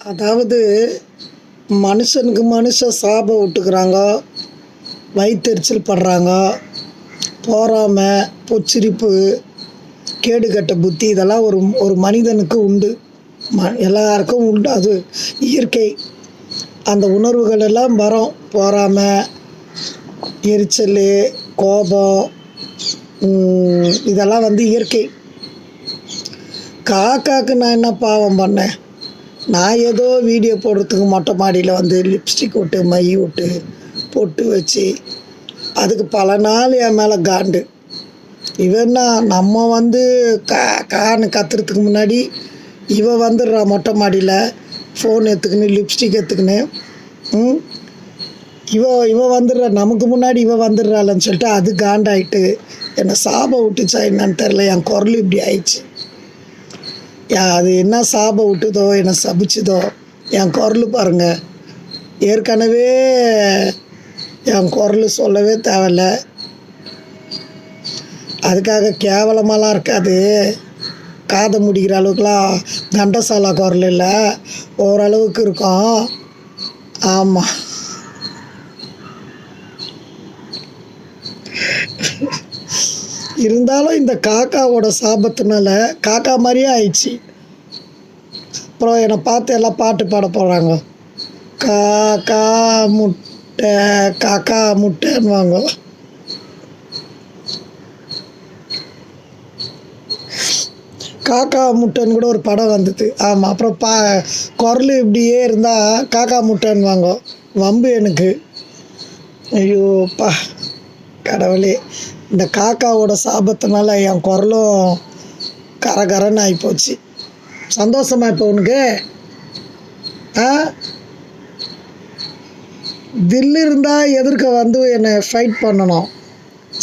அதாவது மனுஷனுக்கு மனுஷன் சாபம் விட்டுக்கிறாங்க, வயிற்றெரிச்சல் படுறாங்க, பொறாமை, பொச்சிரிப்பு, கேடுகட்ட புத்தி இதெல்லாம் ஒரு ஒரு மனிதனுக்கு உண்டு. எல்லாருக்கும் உண்டு, அது இயற்கை. அந்த உணர்வுகள் எல்லாம் வரும். பொறாமை, எரிச்சல், கோபம், இதெல்லாம் இயற்கை. காக்காவுக்கு நான் என்ன பாவம் பண்ணேன்? நான் ஏதோ வீடியோ போடுறதுக்கு மொட்டை மாடியில் லிப்ஸ்டிக் விட்டு மை விட்டு பொட்டு வச்சு அதுக்கு பல நாள் என் மேலே காண்டு. இவன்னா நம்ம கான்னு கத்துறதுக்கு முன்னாடி வந்துடுறா மொட்டை மாடியில் ஃபோன் எடுத்துக்கின்னு லிப்ஸ்டிக் எடுத்துக்கின்னு. இவ வந்துடுறா, நமக்கு முன்னாடி வந்துடுறாளன்னு சொல்லிட்டு அது காண்டாயிட்டு என்னை சாபம் விட்டுச்சா என்னன்னு தெரில. என் குரல் இப்படி ஆயிடுச்சு. அது என்ன சாபம் விட்டுதோ, என்னை சபிச்சுதோ, என் குரல் பாருங்கள். ஏற்கனவே என் குரல் சொல்லவே தேவையில்ல. அதுக்காக கேவலமாலாம் இருக்காது. காதை முடிக்கிற அளவுக்குலாம் கண்டசாலா குரல் இல்லை, ஓரளவுக்கு இருக்கும். ஆமாம், இருந்தாலும் இந்த காக்காவோட சாபத்தினால காக்கா மாதிரியே ஆயிடுச்சு. அப்புறம் என்னை பார்த்து எல்லாம் பாட்டு பாட போகிறாங்க. காக்கா முட்டை, காக்கா முட்டைன்னுவாங்க. காக்கா முட்டைன்னு கூட ஒரு படம் வந்தது. ஆமாம், அப்புறம் குரல் இப்படியே இருந்தால் காக்கா முட்டைன்னுவாங்க. வம்பு எனக்கு. ஐயோப்பா கடவுளே, இந்த காக்காவோட சாபத்தினால என் குரலும் கரகரன்னு ஆகிப்போச்சு. சந்தோஷமா இப்போ உனக்கு? தில்லு இருந்தால் எதிர்க்க என்னை ஃபைட் பண்ணணும்.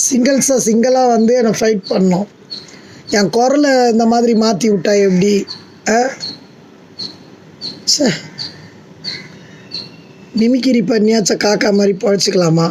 சிங்கிளாக என்னை ஃபைட் பண்ணணும். என் குரலை இந்த மாதிரி மாற்றி விட்டா எப்படி? மிமிக்கிரி பண்ணியாச்சும் காக்கா மாதிரி பழச்சிக்கலாமா?